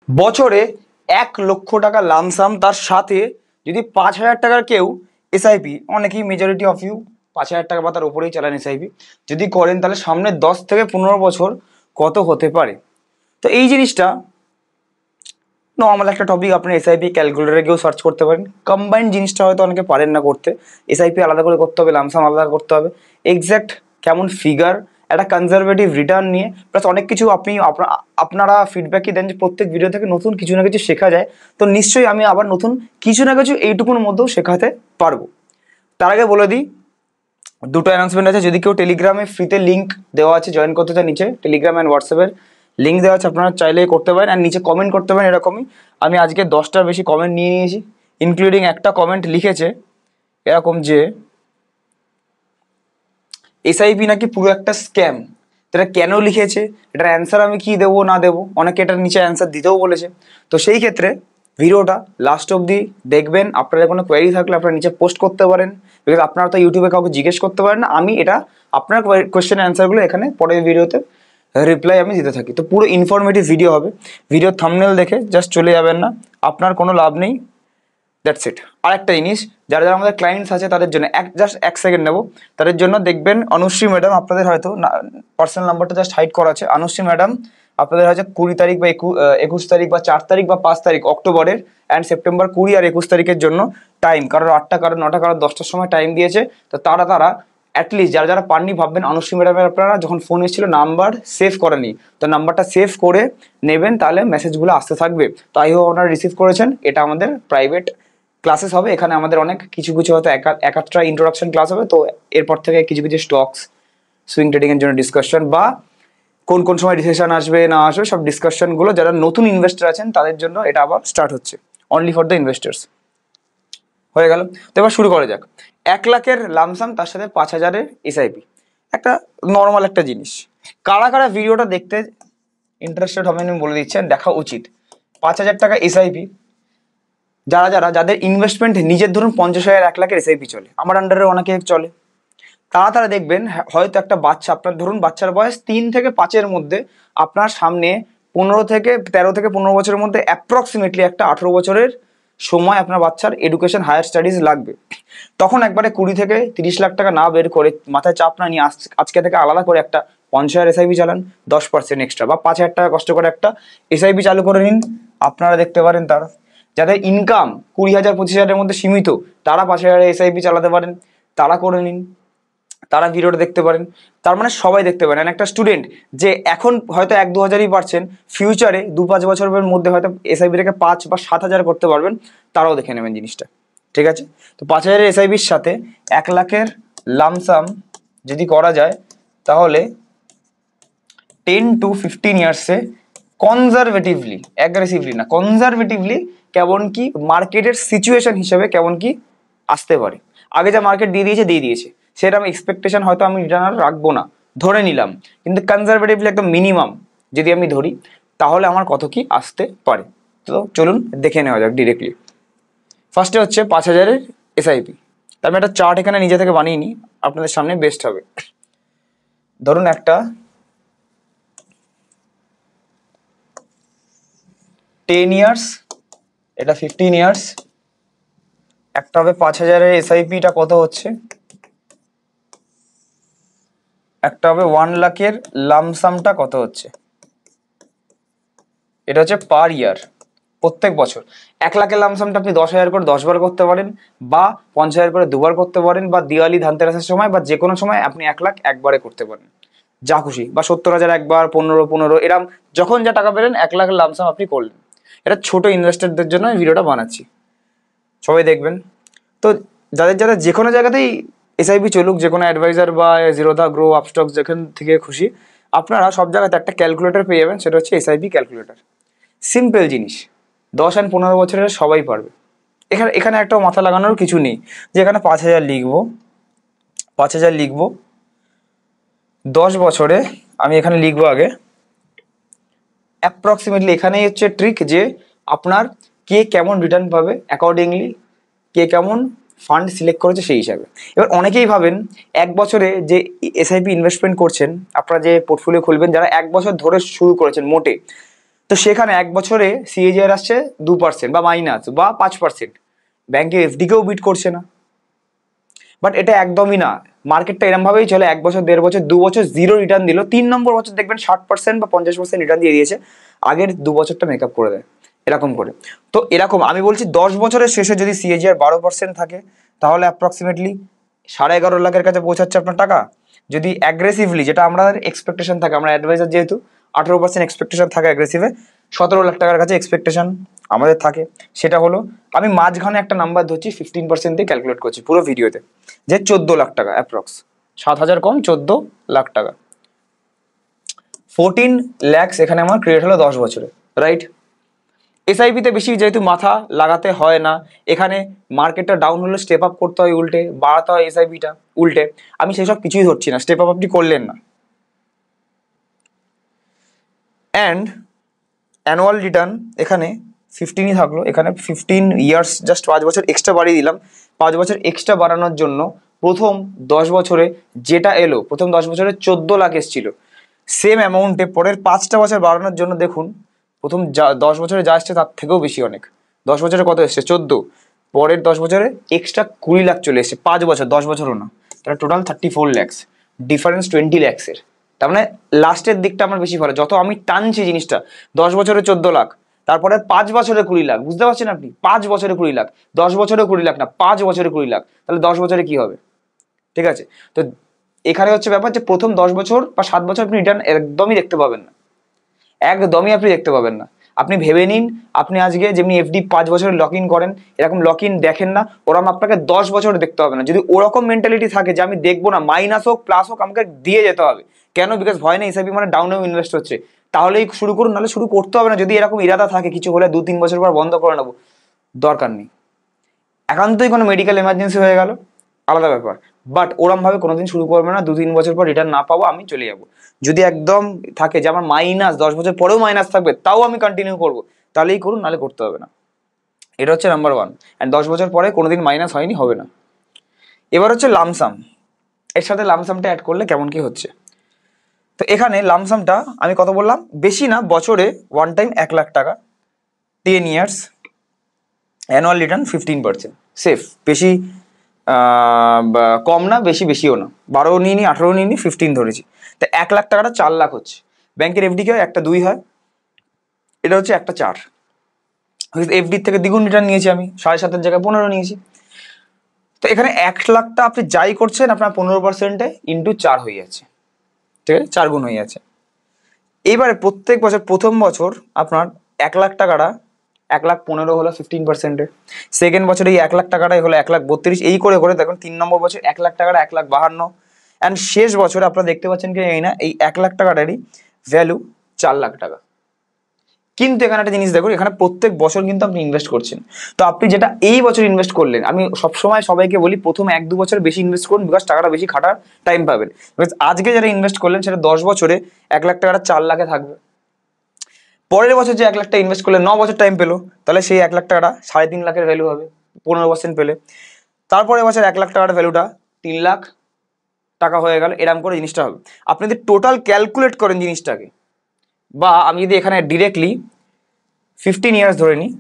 বছরে 1 লক্ষ টাকা লামসাম, তার সাথে যদি 5,000 টাকার কেউ এসআইপি, অনেকেই মেজরিটি অফ ইউ 5,000 টাকা বা তার উপরেই চালান এসআইপি, যদি করেন তাহলে সামনে 10 থেকে 15 বছর কত হতে পারে। তো এই জিনিসটা নর্মাল একটা টপিক, আপনি এসআইপি ক্যালকুলেটারে গিয়েও সার্চ করতে পারেন। কম্বাইন্ড জিনিসটা হয়তো অনেকে পারেন না করতে, এসআইপি আলাদা করে করতে হবে, লামসাম আলাদা করতে হবে, এক্স্যাক্ট কেমন ফিগার, একটা কনজারভেটিভ রিটার্ন নিয়ে, প্লাস অনেক কিছু আপনি আপনারা ফিডব্যাকই দেন যে প্রত্যেক ভিডিও থেকে নতুন কিছু না কিছু শেখা যায়। তো নিশ্চয়ই আমি আবার নতুন কিছু না কিছু এইটুকুর মধ্যেও শেখাতে পারবো। তার আগে বলে দিই, দুটো অ্যানাউন্সমেন্ট আছে। যদি কেউ টেলিগ্রামে ফ্রিতে লিঙ্ক দেওয়া আছে, জয়েন করতে চান, নিচে টেলিগ্রাম অ্যান্ড হোয়াটসঅ্যাপের লিঙ্ক দেওয়া আছে, আপনারা চাইলে করতে পারেন। আর নিচে কমেন্ট করতে পারেন এরকমই। আমি আজকে 10টার বেশি কমেন্ট নিয়ে নিয়েছি, ইনক্লুডিং একটা কমেন্ট লিখেছে এরকম যে এসআইপি নাকি পুরো একটা স্ক্যাম। এটা কেন লিখেছে, এটার অ্যান্সার আমি কি দেবো না দেবো, অনেকে এটার নিচে অ্যান্সার দিতেও বলেছে। তো সেই ক্ষেত্রে ভিডিওটা লাস্ট অবধি দেখবেন। আপনাদের কোনো কোয়েরি থাকলে আপনারা নিচে পোস্ট করতে পারেন, বিকজ আপনারা তো ইউটিউবে কাউকে জিজ্ঞেস করতে পারেন না। আমি এটা আপনার কোয়েশ্চেন অ্যান্সারগুলো এখানে পরের ভিডিওতে রিপ্লাই আমি দিতে থাকি। তো পুরো ইনফরমেটিভ ভিডিও হবে, ভিডিও থাম্বনেল দেখে জাস্ট চলে যাবেন না, আপনার কোনো লাভ নেই। That's it. আর একটা জিনিস, যারা যারা আমাদের ক্লায়েন্টস আছে তাদের জন্য জাস্ট 1 সেকেন্ড নেবো, তাদের জন্য দেখবেন অনুশ্রী ম্যাডাম, আপনাদের হয়তো পার্সোনাল নাম্বারটা জাস্ট হাইড করা আছে। অনুশ্রী ম্যাডাম আপনাদের হয়তো 20 তারিখ বা 21 তারিখ বা 4 তারিখ বা 5 তারিখ অক্টোবরের অ্যান্ড সেপ্টেম্বর 20 আর 21 তারিখের জন্য টাইম, কারোর 8টা, কারোর 9টা, কারোর 10টার সময় টাইম দিয়েছে। তো তারা অ্যাটলিস্ট যারা যারা পাননি, ভাববেন অনুশ্রী ম্যাডামের আপনারা যখন ফোন এসেছিল নাম্বার সেভ করেনি, তো নাম্বারটা সেভ করে নেবেন, তাহলে মেসেজগুলো আসতে থাকবে। তো আই হোপ আপনারা রিসিভ করেছেন। এটা আমাদের প্রাইভেট ক্লাসেস হবে, এখানে আমাদের অনেক কিছু কিছু হয়তো এক আধটা ইন্ট্রোডাকশন ক্লাস হবে। তো এরপর থেকে কিছু কিছু স্টকস, সুইং ট্রেডিং এর জন্য ডিসকাশন, বা কোন কোন সময় রিসেশন আসবে না আসবে, সব ডিসকাশনগুলো যারা নতুন ইনভেস্টার আছেন তাদের জন্য এটা আবার স্টার্ট হচ্ছে, অনলি ফর দ্য ইনভেস্টার্স। হয়ে গেল। তো এবার শুরু করা যাক। 1 লাখের লামসাম, তার সাথে 5,000-এর এসআইপি, একটা নর্মাল একটা জিনিস। কারা কারা ভিডিওটা দেখতে ইন্টারেস্টেড হবেন আমি বলে দিচ্ছি, দেখা উচিত। 5,000 টাকা এসআইপি, যাদের ইনভেস্টমেন্ট নিজের ধরুন 50,000, 1 লাখের এসআইপি চলে, আমার আন্ডারে অনেকে চলে, তারা দেখবেন হয়তো একটা বাচ্চা, আপনার ধরুন বাচ্চার বয়স 3 থেকে 5-এর মধ্যে, আপনার সামনে 13 থেকে 15 বছরের মধ্যে অ্যাপ্রক্সিমেটলি একটা 18 বছরের সময় আপনার বাচ্চার এডুকেশন, হায়ার স্টাডিজ লাগবে। তখন একবারে 20 থেকে 30 লাখ টাকা না বের করে, মাথায় চাপ না নিয়ে, আজকে থেকে আলাদা করে একটা 50,000 এসআইপি চালান, 10% এক্সট্রা, বা 5,000 টাকা কষ্ট করে একটা এসআইপি চালু করে নিন। আপনারা দেখতে পারেন তারা যাদের ইনকাম 20,000 25,000-এর মধ্যে সীমিত, তারা 5,000 এসআইপি চালাতে পারেন, তারা করে নিন, তারা ভিডিওটা দেখতে পারেন। তার মানে সবাই দেখতে পারেন। একটা স্টুডেন্ট যে এখন হয়তো 1-2 হাজারই পারছেন, ফিউচারে 2-5 বছরের মধ্যে হয়তো এসআইপিটাকে 5 বা 7,000 করতে পারবেন, তারাও দেখে নেবেন জিনিসটা। ঠিক আছে? তো 5,000 এসআইপির সাথে 1 লাখের লামসাম যদি করা যায়, তাহলে 10 to 15 ইয়ার্সে কনজারভেটিভলি, অ্যাগ্রেসিভলি না, কনজারভেটিভলি কেমন কি মার্কেটের সিচুয়েশন হিসেবে কেমন কি আসতে পারে। আগে যা মার্কেট দিয়ে দিয়েছে সেরকম এক্সপেকটেশন হয়তো আমি রিটার্ন আর রাখবো না, ধরে নিলাম, কিন্তু কনজারভেটিভলি একদম মিনিমাম যদি আমি ধরি, তাহলে আমার কত কি আসতে পারে। তো চলুন দেখে নেওয়া যাক ডিরেক্টলি। ফার্স্টে হচ্ছে 5,000-এর এসআইপি। তার আমি একটা চার্ট এখানে নিজে থেকে বানিয়ে নিই, আপনাদের সামনে বেস্ট হবে। ধরুন একটা 10 ইয়ার্স, এটা 15 ইয়ার্স, একটা হবে 5,000-এর এসআইপিটা কত হচ্ছে, একটা হবে 1 লাখের লামসামটা কত হচ্ছে। এটা হচ্ছে পার ইয়ার, প্রত্যেক বছর। 1 লাখের লামসামটা আপনি 10,000 করে 10 বার করতে পারেন, বা 50,000 করে 2 বার করতে পারেন, বা দিওয়ালি ধানতেরাসের সময় বা যে কোনো সময় আপনি 1 লাখ একবারে করতে পারেন, যা খুশি, বা 70,000 একবার, 15 এরম যখন যা টাকা পেলেন 1 লাখের লামসাম আপনি করলেন। এটা ছোট ইনভেস্টরদের জন্য আমি ভিডিওটা বানাচ্ছি, সবাই দেখবেন। তো যাদের যাদের যে কোনো জায়গাতেই এসআইপি চলুক, যে কোনো অ্যাডভাইজার বা জিরোধা, গ্রো, আপস্টক, যেখান থেকে খুশি, আপনারা সব জায়গাতে একটা ক্যালকুলেটর পেয়ে যাবেন, সেটা হচ্ছে এসআইপি ক্যালকুলেটর। সিম্পল জিনিস, 10 আর 15 বছরের সবাই পারবে। এখানে একটাও মাথা লাগানোর কিছু নেই যে এখানে 5,000 লিখবো, 5,000 লিখবো 10 বছরে, আমি এখানে লিখবো আগে অ্যাপ্রক্সিমেটলি। এখানেই হচ্ছে ট্রিক, যে আপনার কে কেমন রিটার্ন পাবে, অ্যাকর্ডিংলি কে কেমন ফান্ড সিলেক্ট করেছে সেই হিসাবে। এবার অনেকেই ভাবেন 1 বছরে যে এসআইপি ইনভেস্টমেন্ট করছেন, আপনারা যে পোর্টফোলিও খুলবেন, যারা 1 বছর ধরে শুরু করেছেন মোটে, তো সেখানে এক বছরে সিএজিআর আসছে 2% বা মাইনাস বা 5%, ব্যাংকের এফডিকেও বিট করছে না। বাট এটা একদমই না, মার্কেটটা এরকম ভাবেই চলে, 1 বছর 1.5 বছর 2 বছর জিরো রিটার্ন দিল, 3 নম্বর বছর দেখবেন 60% বা 50% রিটার্ন দিয়ে দিয়েছে, আগের 2 বছরটা মেকআপ করে দেয় এরকম করে। তো এরকম আমি বলছি 10 বছরের শেষে যদি সিএজিআর 12% থাকে তাহলে অ্যাপ্রক্সিমেটলি 11.5 লাখের কাছে পৌঁছাচ্ছে আপনার টাকা। যদি অ্যাগ্রেসিভলি, যেটা আমাদের এক্সপেকটেশন থাকে, আমরা অ্যাডভাইজার যেহেতু 18% এক্সপেকটেশন থাকে অ্যাগ্রেসিভে, 17 লাখ টাকার কাছে এক্সপেকটেশন আমাদের থাকে। সেটা হলো, আমি মাঝখানে একটা নাম্বার ধরছি, 15% দিয়ে ক্যালকুলেট করছি পুরো ভিডিওতে, যে 14 লাখ টাকা অ্যাপ্রক্স, 7,000 কম 14 লাখ টাকা, 14 ল্যাক্স এখানে আমার ক্রিয়েট হলো 10 বছরে, রাইট। এসআইপিতে বেশি যেহেতু মাথা লাগাতে হয় না, এখানে মার্কেটটা ডাউন হলে স্টেপ আপ করতে হয়, উল্টে বাড়াতে হয় এসআইপিটা উল্টে, আমি সেসব কিছুই ধরছি না, স্টেপ আপ আপনি করলেন না। অ্যান্ড অ্যানুয়াল রিটার্ন এখানে 15ই থাকলো, এখানে 15 ইয়ার্স, জাস্ট 5 বছর এক্সট্রা বাড়িয়ে দিলাম। 5 বছর এক্সট্রা বাড়ানোর জন্য প্রথম 10 বছরে যেটা এলো, প্রথম 10 বছরে 14 লাখ এসেছিল, সেম অ্যামাউন্টে পরের 5টা বছর বাড়ানোর জন্য দেখুন প্রথম 10 বছরে যা এসছে তার থেকেও বেশি অনেক। 10 বছরে কত এসছে? 14, পরের 10 বছরে এক্সট্রা 20 লাখ চলে এসছে, 5 বছর, 10 বছরও না, তাহলে টোটাল 34 ল্যাক্স, ডিফারেন্স 20 ল্যাক্সের। তার মানে লাস্টের দিকটা আমার বেশি ভালো, যত আমি টানছি জিনিসটা, 10 বছরে 14 লাখ, তারপরে 5 বছরে 20 লাখ, বুঝতে পারছেন আপনি? 5 বছরে 20 লাখ, 10 বছরে 20 লাখ না, 5 বছরে 20 লাখ, তাহলে 10 বছরে কি হবে? ঠিক আছে, তো এখানে হচ্ছে ব্যাপার যে প্রথম 10 বছর বা 7 বছর আপনি রিটার্ন একদমই দেখতে পাবেন না, একদমই আপনি দেখতে পাবেন না। আপনি ভেবে নিন, আপনি আজকে যেমনি এফডি 5 বছরের লক ইন করেন, এরকম লক ইন দেখেন না, ওরকম আপনাকে 10 বছর দেখতে হবে না। যদি ওরকম মেন্টালিটি থাকে যে আমি দেখবো না, মাইনাস হোক প্লাস হোক আমাকে দিয়ে যেতে হবে, কেন? বিকজ ভয় নেই, এসআইপি মানে ডাউনেও ইনভেস্ট হচ্ছে, তাহলেই শুরু করুন, নাহলে শুরু করতে হবে না। যদি এরকম ইরাদা থাকে কিছু হলে 2-3 বছর পর বন্ধ করে নেবো, দরকার নেই। একান্তই কোনো মেডিকেল এমার্জেন্সি হয়ে গেল, আলাদা ব্যাপার, বাট ওরম ভাবে কোনোদিন শুরু করবে না 2-3 বছর পর রিটার্ন না পাবো আমি চলে যাবো। যদি একদম থাকে যে আমার মাইনাস 10 বছর পরেও মাইনাস থাকবে তাও আমি কন্টিনিউ করবো, তাহলেই করুন, নাহলে করতে হবে না। এটা হচ্ছে নাম্বার 1। অ্যান্ড 10 বছর পরে কোনোদিন মাইনাস হয়নি, হবে না। এবার হচ্ছে লামসাম, এর সাথে লামসামটা অ্যাড করলে কেমন কি হচ্ছে। তো এখানে লামসামটা আমি কত বললাম, বেশি না, বছরে ওয়ান টাইম 1 লাখ টাকা, 10 ইয়ার্স, অ্যানুয়াল রিটার্ন 15%, সেফ, বেশি কম না, বেশি বেশিও না, 12 নিয়ে নি, 18 নিয়ে নি, 15 ধরেছি। তা 1 লাখ টাকাটা 4 লাখ হচ্ছে। ব্যাংকের এফডি কে একটা 2 হয়, এটা হচ্ছে একটা 4, এফডির থেকে দ্বিগুণ রিটার্ন নিয়েছি আমি, 7.5-এর জায়গায় 15 নিয়েছি। তো এখানে 1 লাখটা আপনি যাই করছেন আপনার 15%-এ ইন্টু 4 হয়ে যাচ্ছে, ঠিক আছে, 4 গুণ হয়ে যাচ্ছে। এইবারে প্রত্যেক বছর প্রথম বছর আপনার 1 লাখ টাকাটা 1,15,000 হলো 15%-এ, সেকেন্ড বছরে এই 1 লাখ টাকাটাই হলো 1,32,000, এই করে করে দেখুন 3 নম্বর বছর 1 লাখ টাকাটা 1,52,000, অ্যান্ড শেষ বছরে আপনারা দেখতে পাচ্ছেন কি এই না, এই 1 লাখ টাকাটারই ভ্যালু 4 লাখ টাকা। কিন্তু এখানে একটা জিনিস দেখুন, এখানে প্রত্যেক বছর কিন্তু আপনি ইনভেস্ট করছেন। তো আপনি যেটা এই বছর ইনভেস্ট করলেন, আমি সবসময় সবাইকে বলি প্রথম 1-2 বছর বেশি ইনভেস্ট করুন, বিকজ টাকাটা বেশি খাটার টাইম পাবেন। বিকজ আজকে যারা ইনভেস্ট করলেন সেটা 10 বছরে 1 লাখ টাকাটা 4 লাখে থাকবে। পরের বছর যে 1 লাখ টাকা ইনভেস্ট করলে 9 বছর টাইম পেলো, তাহলে সেই 1 লাখ টাকাটা 3.5 লাখের ভ্যালু হবে 15% পেলে। তারপরে বছর 1 লাখ টাকার ভ্যালুটা 3 লাখ টাকা হয়ে গেল, এরকম করে জিনিসটা হবে। আপনি যদি টোটাল ক্যালকুলেট করেন জিনিসটাকে, বা আমি যদি এখানে ডিরেক্টলি 15 ইয়ার্স ধরে নিই,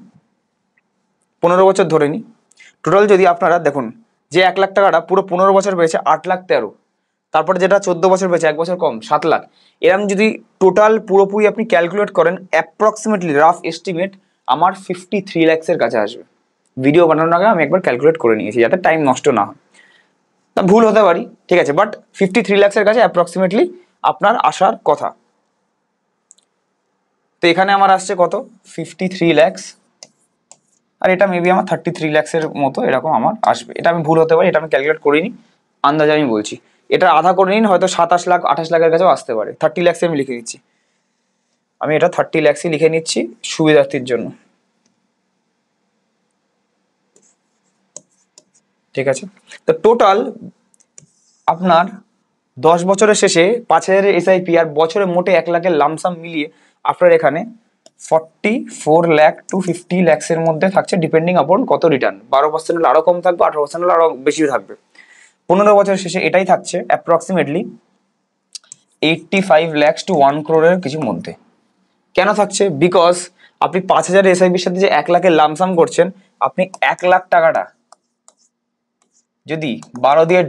15 বছর ধরে নিই, টোটাল যদি আপনারা দেখুন যে 1 লাখ টাকাটা পুরো 15 বছর পেয়েছে 8,13,000, তারপরে যেটা 14 বছর পেয়েছে 1 বছর কম 7 লাখ, এরকম যদি টোটাল পুরোপুরি আপনি ক্যালকুলেট করেন, অ্যাপ্রক্সিমেটলি রাফ এস্টিমেট আমার 53 ল্যাক্সের কাছে আসবে। ভিডিও বানানোর আগে আমি একবার ক্যালকুলেট করে নিয়েছি যাতে টাইম নষ্ট না হয়, তা ভুল হতে পারি, ঠিক আছে, বাট 53 ল্যাক্সের কাছে অ্যাপ্রক্সিমেটলি আপনার আসার কথা। তো এখানে আমার আসছে কত, 53 ল্যাক্স, আর এটা মেবি আমার 33 ল্যাক্সের মতো এরকম আমার আসবে। এটা আমি ভুল হতে পারি, এটা আমি ক্যালকুলেট করিনি, আন্দাজে আমি বলছি। এটা আধা করে নিন, হয়তো 27 লাখ 28 লাখের কাছেও আসতে পারে। 30 ল্যাক্সে আমি লিখে দিচ্ছি, আমি এটা 30 ল্যাক্সই লিখে নিচ্ছি সুবিধার্থীর জন্য, ঠিক আছে। তো টোটাল আপনার 10 বছরের শেষে 5,000 এসআইপি আর বছরে মোটে 1 লাখের লামসাম মিলিয়ে আপনার এখানে 44 লাখ টু 50 ল্যাক্সের মধ্যে থাকছে, ডিপেন্ডিং আপন কত রিটার্ন। 12% হলে আরো কম থাকবে, 18% হলে আরো বেশি থাকবে। 15 বছরের শেষে এটাই থাকছে অ্যাপ্রক্সিমেটলি 85 লাখ টু 1 crore কিছু মধ্যে, কেন থাকছে? বিকজ আপনি 5,000 এসআইপির সাথে যে 1 লাখের লামসাম করছেন, আপনি 1 লাখ টাকাটা যদি 12 দিয়ে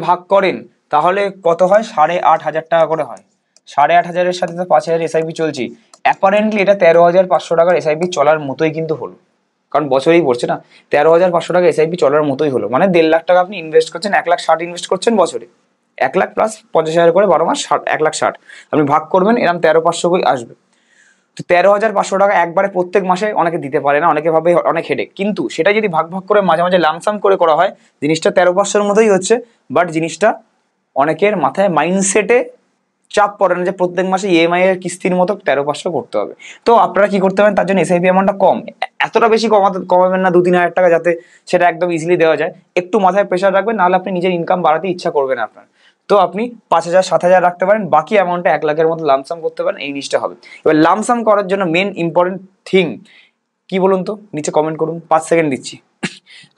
ভাগ করেন তাহলে কত হয়? 8,500 টাকা করে হয়। 8,500-এর সাথে তো 5,000 এসআইপি চলছে, অ্যাপারেন্টলি এটা 13,500 টাকার এসআইপি চলার মতোই কিন্তু হলো, কারণ বছরেই পড়ছে না। 13,500 টাকা এসআইপি চলার মতোই হলো, মানে 1.5 লাখ টাকা আপনি ইনভেস্ট করছেন, 1,60,000 ইনভেস্ট করছেন বছরে, 1 লাখ প্লাস 50,000 করে 12 মাস 1,60,000 আপনি ভাগ করবেন, এরকম 13,500 করে আসবে। তো 13,500 টাকা একবারে প্রত্যেক মাসে অনেকে দিতে পারে না, অনেকে ভাবে অনেক হেডেক, কিন্তু সেটা যদি ভাগ ভাগ করে মাঝে মাঝে লামসাম করে করা হয়, জিনিসটা 13,500-র মতোই হচ্ছে। বাট জিনিসটা অনেকের মাথায় মাইন্ডসেটে চাপ পড়ে না যে প্রত্যেক মাসে ইএমআই এর কিস্তির মতো 13,500 করতে হবে। তো আপনারা কি করতে পারেন, তার জন্য এসআইপি অ্যামাউন্টটা কম, এতটা বেশি কমাবেন না 2-3 হাজার টাকা, যাতে সেটা একদম ইজিলি দেওয়া যায়। একটু মাথায় প্রেশার রাখবেন, নাহলে আপনি নিজের ইনকাম বাড়াতে ইচ্ছা করবেন আপনার। তো আপনি 5,000-7,000 রাখতে পারেন, বাকি অ্যামাউন্টটা 1 লাখের মতো লামসাম করতে পারেন, এই জিনিসটা হবে। এবার লামসাম করার জন্য মেন ইম্পর্টেন্ট থিং কি বলুন তো, নিচে কমেন্ট করুন, 5 সেকেন্ড দিচ্ছি।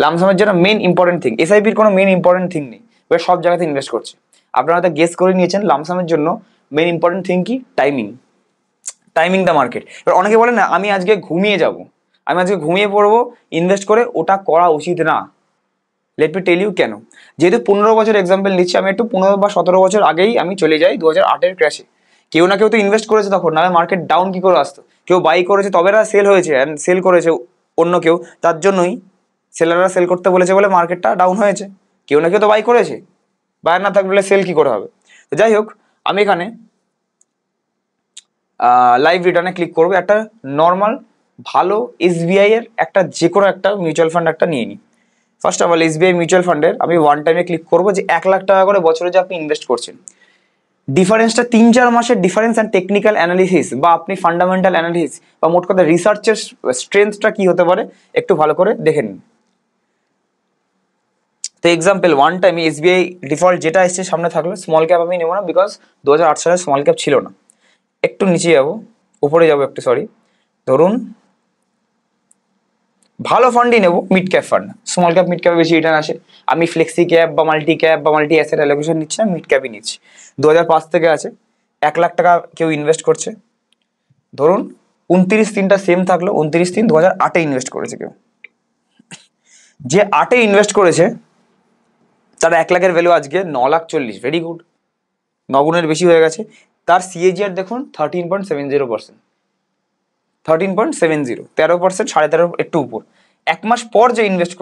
লামসামের জন্য মেন ইম্পর্টেন্ট থিং, এসআইপির কোনো মেন ইম্পর্টেন্ট থিং নেই, এবার সব জায়গাতে ইনভেস্ট করছে। আপনারা হয়তো গেস করে নিয়েছেন লামসামের জন্য মেন ইম্পর্টেন্ট থিং কি? Timing the market. এবার অনেকে বলে না আমি আজকে ঘুমিয়ে পড়বো ইনভেস্ট করে, ওটা করা উচিত না। লেট মি টেল ইউ কেন। যেহেতু 15 বছর এক্সাম্পল নিচ্ছি, আমি একটু 15 বা 17 বছর আগেই আমি চলে যাই 2008-এর ক্র্যাশে। কেউ না কেউ তো ইনভেস্ট করেছে তখন, নাহলে মার্কেট ডাউন কি করে আসতো? কেউ বাই করেছে তবে না সেল হয়েছে, অ্যান্ড সেল করেছে অন্য কেউ, তার জন্যই সেলাররা সেল করতে বলেছে বলে মার্কেটটা ডাউন হয়েছে। কেউ না কেউ তো বাই করেছে, বায়ার না থাকলে সেল কি করে হবে? তো যাই হোক, আমি এখানে লাইভ রিটার্নে ক্লিক করবো, একটা নর্মাল ভালো এসবিআই এর একটা যে কোনো একটা মিউচুয়াল ফান্ড একটা নিয়ে নিই। First of all SBI mutual ফান্ডের আমি ওয়ান টাইমে ক্লিক করবো, যে 1 লাখ টাকা করে বছরে যে আপনি ইনভেস্ট করছেন, ডিফারেন্সটা 3-4 মাসের ডিফারেন্স অ্যান্ড টেকনিক্যাল অ্যানালিসিস বা আপনি ফান্ডামেন্টাল অ্যানালিসিস বা মোট কথা রিসার্চের স্ট্রেংথটা কি হতে পারে একটু ভালো করে দেখে নিন। তো example one time SBI default যেটা এসছে সামনে থাকলো, স্মল ক্যাপ আমি নেবো না, বিকজ 2008 সালে স্মল ক্যাপ ছিল না। একটু নিচে যাবো, উপরে যাবো একটু, সরি, ধরুন ভালো ফান্ডই নেবো, mid cap fund. Small cap mid ক্যাপে বেশি রিটার্ন আসে। আমি ফ্লেক্সি ক্যাপ বা মাল্টি অ্যাসেট অ্যালোকেশন নিচ্ছি না, মিড ক্যাপই নিচ্ছি। 2005 থেকে আছে, 1 লাখ টাকা কেউ ইনভেস্ট করছে, ধরুন 29/3টা সেম থাকলো, 29/3 2008-এ ইনভেস্ট করেছে কেউ। যে 8-এ ইনভেস্ট করেছে তার 1 লাখের ভ্যালু আজকে 9,40,000, ভেরি গুড, 9 গুণের বেশি হয়ে গেছে। তার সিএজিআর দেখুন 13.70%, 13.70, 13%, 13.5 একটু উপর। 1 মাস পর যে ইনভেস্ট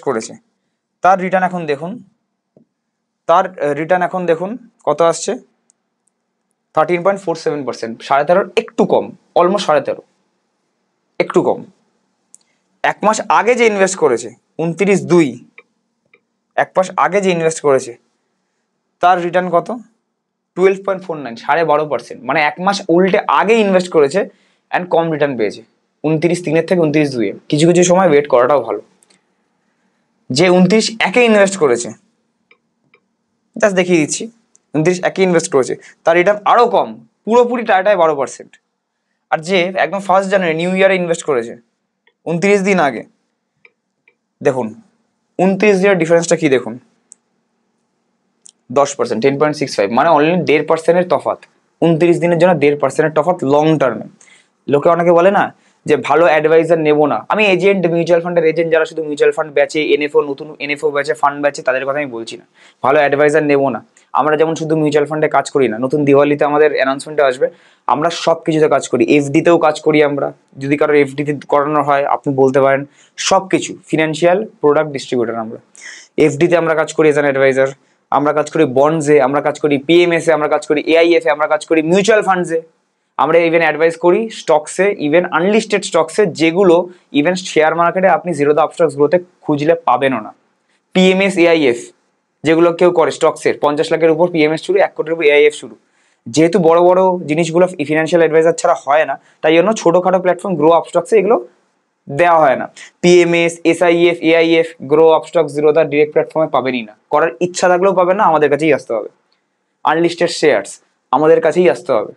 করেছে তার রিটার্ন এখন দেখুন, কত আসছে, 13.47%, 13.5 একটু কম, অলমোস্ট 13.5 একটু কম। 1 মাস আগে যে ইনভেস্ট করেছে 29/2, 1 মাস আগে যে ইনভেস্ট করেছে তার রিটার্ন কত, 12.49, 12.5%, মানে 1 মাস উল্টে আগে ইনভেস্ট করেছে অ্যান্ড কম রিটার্ন পেয়েছে 29/3 থেকে 29/2। কিছু কিছু সময় ওয়েট করাটাও ভালো। যে 29/1-এ ইনভেস্ট করেছে, জাস্ট দেখিয়ে দিচ্ছি, 29/1-এ ইনভেস্ট করেছে তার রিটার্ন আরো কম, পুরোপুরি টাটায় 12%। আর যে একদম 1 জানুয়ারি নিউ ইয়ারে ইনভেস্ট করেছে 29 দিন আগে, দেখুন 29 দিনের ডিফারেন্সটা কি দেখুন, 10%, 10.65, মানে অনলি 1.5%-এর তফাৎ। 29 দিনের জন্য 1.5%-এর তফাৎ লং টার্মে। লোকে অনেকে বলে না যে ভালো অ্যাডভাইজার নেবো না, আমি এজেন্ট, মিউচুয়াল ফান্ডের এজেন্ট যারা শুধু মিউচুয়াল ফান্ড বেচে, নতুন এনএফও বেচে, ফান্ড বেচে, তাদের কথা আমি বলছি না, ভালো অ্যাডভাইজার নেবো না। আমরা যেমন শুধু মিউচুয়াল ফান্ডে কাজ করি না, নতুন দিওয়ালিতে আমাদের অ্যানাউন্সমেন্টে আসবে, আমরা সব কিছুতে কাজ করি, এফডিতেও কাজ করি আমরা, যদি কারোর এফডিতে করানো হয় আপনি বলতে পারেন, সব কিছু ফিনান্সিয়াল প্রোডাক্ট ডিস্ট্রিবিউটার আমরা। এফডিতে আমরা কাজ করি এজ অ্যান অ্যাডভাইজার, আমরা কাজ করি বন্ডসে, আমরা কাজ করি পিএমএস এ, আমরা কাজ করি এআইএফ এ, আমরা কাজ করি মিউচুয়াল ফান্ডসে, আমরা ইভেন অ্যাডভাইস করি স্টকসে, ইভেন আনলিস্টেড স্টকসে, যেগুলো ইভেন শেয়ার মার্কেটে আপনি জিরো দ্য আপস্টক্স গ্রোথে খুঁজলে পাবেনও না। পিএমএস এআইএফ যেগুলো কেউ করে স্টকসের, 50 লাখের উপর পিএমএস শুরু, 1 কোটির উপর এআইএফ শুরু। যেহেতু বড় বড় জিনিসগুলো ফিনান্সিয়াল অ্যাডভাইজার ছাড়া হয় না, তাই জন্য ছোটোখাটো প্ল্যাটফর্ম গ্রো আপ স্টকসে এগুলো দেওয়া হয় না। PMS, SIF, AIF, Groww Upstox, Zerodha direct প্ল্যাটফর্মে পাবেনই না, করার ইচ্ছা থাকলেও পাবেন না, আমাদের কাছেই আসতে হবে। আনলিস্টেড শেয়ারস আমাদের কাছেই আসতে হবে,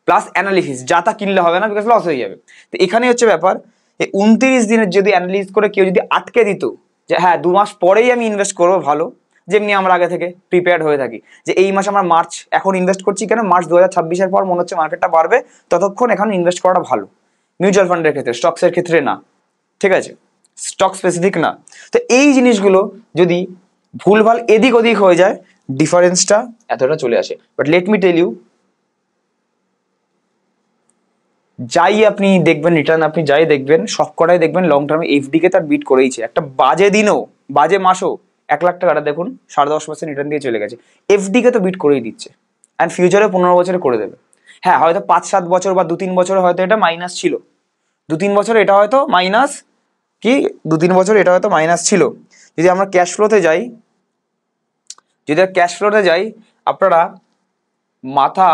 প্লাস অ্যানালিসিস, যা তা কিনলে হবে না, বিকজ লস হয়ে যাবে। তো এখানে হচ্ছে ব্যাপার, এই 29 দিনের যদি অ্যানালিসিস করে কেউ যদি আটকে দিত যে হ্যাঁ 2 মাস পরেই আমি ইনভেস্ট করবো, ভালো, যেমনি আমরা আগে থেকে প্রিপেয়ার্ড হয়ে থাকি যে এই মাসে আমরা মার্চ এখন ইনভেস্ট করছি, কেন মার্চ 2026-এর পর মনে হচ্ছে মার্কেটটা বাড়বে, ততক্ষণ এখন ইনভেস্ট করাটা ভালো। মিউচুয়াল ফান্ডের ক্ষেত্রে, স্টকসের ক্ষেত্রে না, ঠিক আছে, স্টক স্পেসিফিক না। তো এই জিনিসগুলো যদি ভুলভাল এদিক ওদিক হয়ে যায়, ডিফারেন্সটা এতটা চলে আসে। But let me tell you, যাই আপনি দেখবেন রিটার্ন, আপনি যাই দেখবেন সব কটাই দেখবেন লং টার্মে এফডিকে তার বিট করেইছে। একটা বাজে দিনও বাজে মাসও 1 লাখ টাকাটা দেখুন 10.5% রিটার্ন দিয়ে চলে গেছে, এফডিকে তো বিট করেই দিচ্ছে। অ্যান্ড ফিউচারে 15 বছরে করে দেবে। হ্যাঁ, হয়তো 5-7 বছর বা 2-3 বছরে হয়তো এটা মাইনাস ছিল, 2-3 বছর এটা হয়তো মাইনাস, কি 2-3 বছর এটা হয়তো মাইনাস ছিল। যদি আমরা ক্যাশ ফ্লোতে যাই, আপনারা মাথা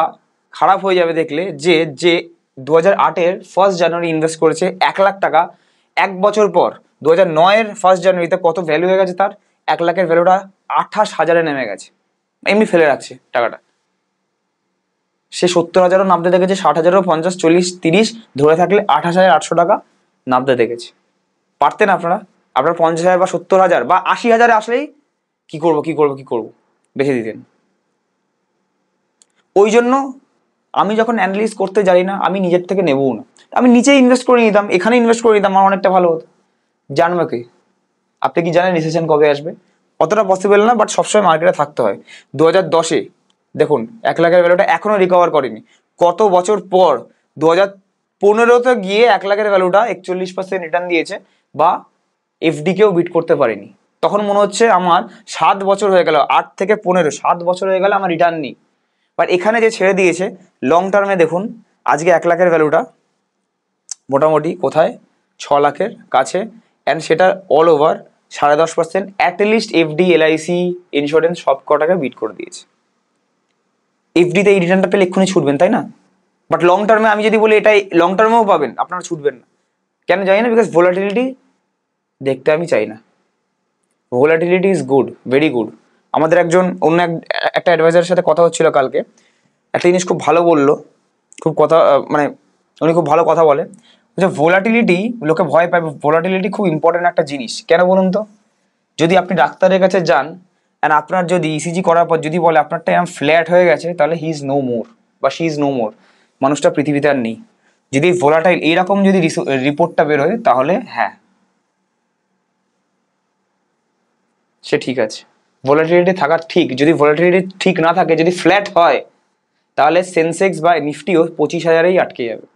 খারাপ হয়ে যাবে দেখলে যে 2008-এর 1 জানুয়ারি ইনভেস্ট করেছে 1 লাখ টাকা, 1 বছর পর 2009-এর 1 জানুয়ারিতে কত ভ্যালু হয়ে গেছে তার, 1 লাখের ভ্যালুটা 28,000-এ নেমে গেছে। এমনি ফেলে রাখছে টাকাটা। সে 70,000-ও নামতে দেখেছে, 60,000-ও, 50, 40, 30 ধরে থাকলে 28,800 টাকা নামতে দেখেছে। পারতেন আপনারা 50,000 বা 70,000 বা 80,000-এ আসলেই কি করব বেছে দিতেন। ওই জন্য আমি যখন অ্যানালিসিস করতে জানি না, আমি নিজের থেকে নেবও না, আমি নিচে ইনভেস্ট করে নিতাম, এখানে ইনভেস্ট করে নিতাম, আমার অনেকটা ভালো হতো। জানবে কি? আপনি কি জানেন রিসেশন কবে আসবে? অতটা পসিবল না, বাট সবসময় মার্কেটে থাকতে হয়। 2010-এ দেখুন 1 লাখের ভ্যালুটা এখনো রিকভার করেনি। কত বছর পর 2015-তে গিয়ে 1 লাখের ভ্যালুটা 41% রিটার্ন দিয়েছে, বা এফডিকেও বিট করতে পারেনি। তখন মনে হচ্ছে আমার 7 বছর হয়ে গেল, 8 থেকে 15, 7 বছর হয়ে গেল আমার রিটার্ন নেই। বাট এখানে যে ছেড়ে দিয়েছে লং টার্মে দেখুন, আজকে 1 লাখের ভ্যালুটা মোটামুটি কোথায় 6 লাখের কাছে, অ্যান্ড সেটা all over 10.5%, at least FD, LIC, insurance সব কটাকে বিট করে দিয়েছে। এফডিতে এই রিটার্নটা পেলে এক্ষুনি ছুটবেন, তাই না? বাট লং টার্মে আমি যদি বলি এটাই লং টার্মেও পাবেন, আপনারা ছুটবেন না। কেন জানি না, বিকজ ভোলাটিলিটি দেখতে আমি চাই না। Volatility is good, very good. আমাদের অন্য একটা অ্যাডভাইজারের সাথে কথা হচ্ছিল কালকে, একটা জিনিস খুব ভালো বললো, মানে উনি খুব ভালো কথা বলে যে ভোলাটিলিটি, লোকে ভয় পায়, ভোলাটিলিটি খুব ইম্পর্টেন্ট একটা জিনিস। কেন বলুন তো? যদি আপনি ডাক্তারের কাছে যান অ্যান্ড আপনার যদি ইসিজি করার পর যদি বলে আপনারটা এরকম ফ্ল্যাট হয়ে গেছে, তাহলে হি ইজ নো মোর বা শি ইজ নো মোর, মানুষটা পৃথিবীতে আর নেই। যদি ভোলাটাইল এইরকম যদি রিপোর্টটা বেরোয়, তাহলে হ্যাঁ সে ঠিক আছে, ভোলাটিলিটি থাকা ঠিক। যদি ভোলাটিলিটি ঠিক না থাকে, যদি ফ্ল্যাট হয়, তাহলে সেন্সেক্স বা নিফটিও 25,000-এই আটকে যাবে,